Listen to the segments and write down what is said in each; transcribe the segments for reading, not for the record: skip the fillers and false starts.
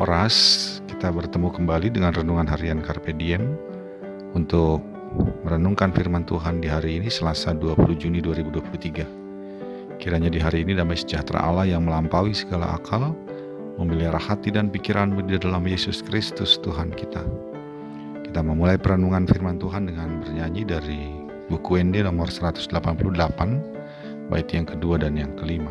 Oras, kita bertemu kembali dengan renungan harian Carpe Diem untuk merenungkan firman Tuhan di hari ini Selasa 20 Juni 2023. Kiranya di hari ini damai sejahtera Allah yang melampaui segala akal memelihara hati dan pikiranmu di dalam Yesus Kristus Tuhan kita. Kita memulai perenungan firman Tuhan dengan bernyanyi dari buku ND nomor 188, bait yang kedua dan yang kelima.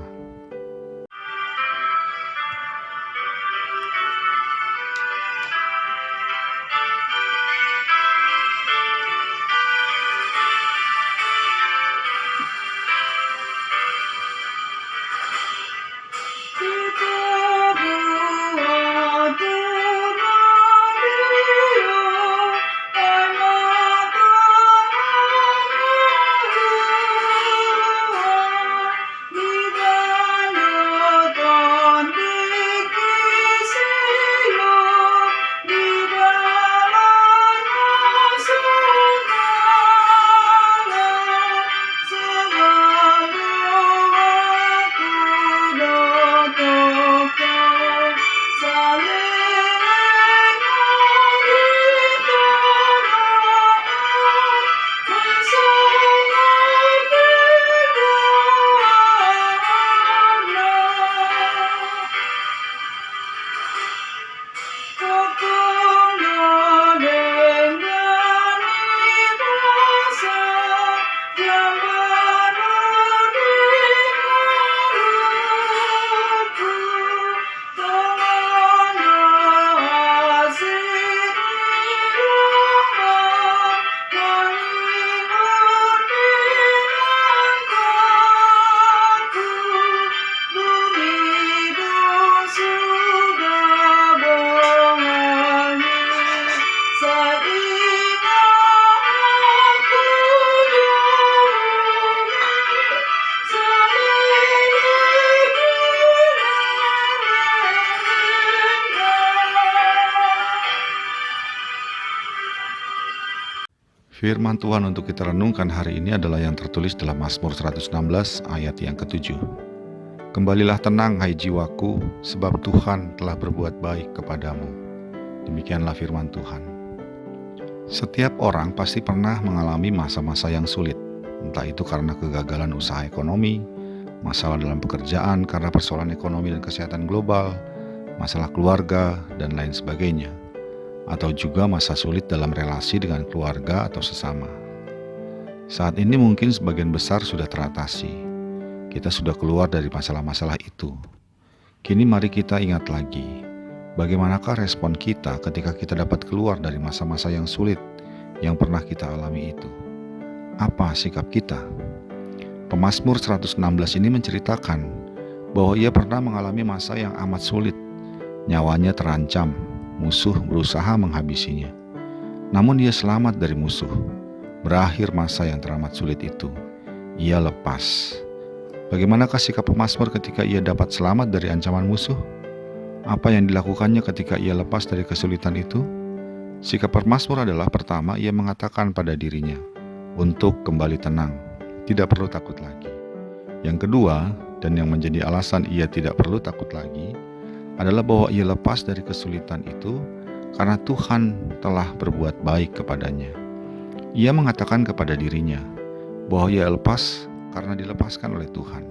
Firman Tuhan untuk kita renungkan hari ini adalah yang tertulis dalam Mazmur 116 ayat yang ke-7. Kembalilah tenang hai jiwaku, sebab Tuhan telah berbuat baik kepadamu. Demikianlah firman Tuhan. Setiap orang pasti pernah mengalami masa-masa yang sulit, entah itu karena kegagalan usaha ekonomi, masalah dalam pekerjaan karena persoalan ekonomi dan kesehatan global, masalah keluarga, dan lain sebagainya. Atau juga masa sulit dalam relasi dengan keluarga atau sesama. Saat ini mungkin sebagian besar sudah teratasi. Kita sudah keluar dari masalah-masalah itu. Kini mari kita ingat lagi, bagaimanakah respon kita ketika kita dapat keluar dari masa-masa yang sulit yang pernah kita alami itu? Apa sikap kita? Pemazmur 116 ini menceritakan bahwa ia pernah mengalami masa yang amat sulit. Nyawanya terancam, musuh berusaha menghabisinya. Namun ia selamat dari musuh. Berakhir masa yang teramat sulit itu, ia lepas. Bagaimanakah sikap pemazmur ketika ia dapat selamat dari ancaman musuh? Apa yang dilakukannya ketika ia lepas dari kesulitan itu? Sikap pemazmur adalah pertama, ia mengatakan pada dirinya untuk kembali tenang, tidak perlu takut lagi. Yang kedua, dan yang menjadi alasan ia tidak perlu takut lagi, adalah bahwa ia lepas dari kesulitan itu karena Tuhan telah berbuat baik kepadanya. Ia mengatakan kepada dirinya bahwa ia lepas karena dilepaskan oleh Tuhan,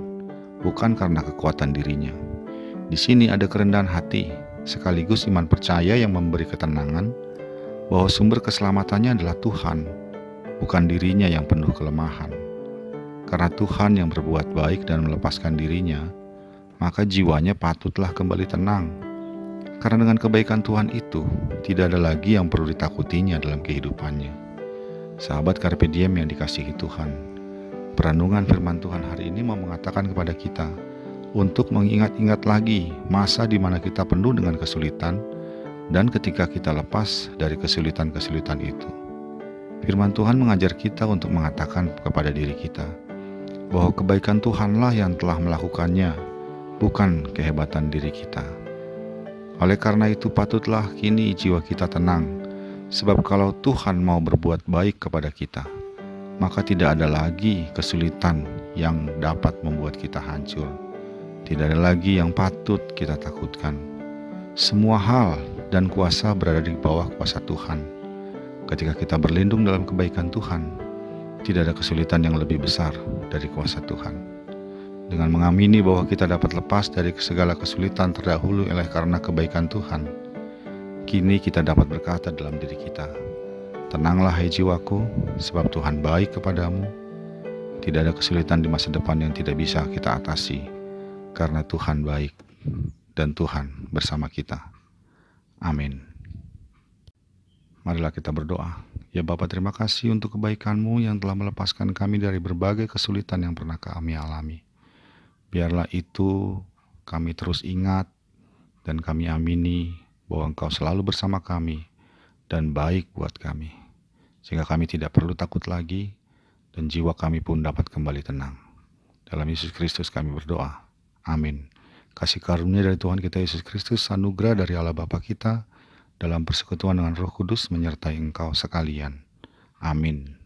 bukan karena kekuatan dirinya. Di sini ada kerendahan hati, sekaligus iman percaya yang memberi ketenangan bahwa sumber keselamatannya adalah Tuhan, bukan dirinya yang penuh kelemahan. Karena Tuhan yang berbuat baik dan melepaskan dirinya, maka jiwanya patutlah kembali tenang. Karena dengan kebaikan Tuhan itu, tidak ada lagi yang perlu ditakutinya dalam kehidupannya. Sahabat Carpe Diem yang dikasihi Tuhan, perenungan firman Tuhan hari ini mau mengatakan kepada kita untuk mengingat-ingat lagi masa di mana kita penuh dengan kesulitan dan ketika kita lepas dari kesulitan-kesulitan itu. Firman Tuhan mengajar kita untuk mengatakan kepada diri kita bahwa kebaikan Tuhanlah yang telah melakukannya, bukan kehebatan diri kita. Oleh karena itu patutlah kini jiwa kita tenang, sebab kalau Tuhan mau berbuat baik kepada kita, maka tidak ada lagi kesulitan yang dapat membuat kita hancur. Tidak ada lagi yang patut kita takutkan. Semua hal dan kuasa berada di bawah kuasa Tuhan. Ketika kita berlindung dalam kebaikan Tuhan, tidak ada kesulitan yang lebih besar dari kuasa Tuhan. Dengan mengamini bahwa kita dapat lepas dari segala kesulitan terdahulu oleh karena kebaikan Tuhan, kini kita dapat berkata dalam diri kita, "Tenanglah hai jiwaku, sebab Tuhan baik kepadamu. Tidak ada kesulitan di masa depan yang tidak bisa kita atasi, karena Tuhan baik dan Tuhan bersama kita." Amin. Marilah kita berdoa. Ya Bapa, terima kasih untuk kebaikan-Mu yang telah melepaskan kami dari berbagai kesulitan yang pernah kami alami. Biarlah itu kami terus ingat dan kami amini bahwa Engkau selalu bersama kami dan baik buat kami, sehingga kami tidak perlu takut lagi dan jiwa kami pun dapat kembali tenang. Dalam Yesus Kristus kami berdoa. Amin. Kasih karunia dari Tuhan kita Yesus Kristus, anugerah dari Allah Bapa kita, dalam persekutuan dengan Roh Kudus menyertai engkau sekalian. Amin.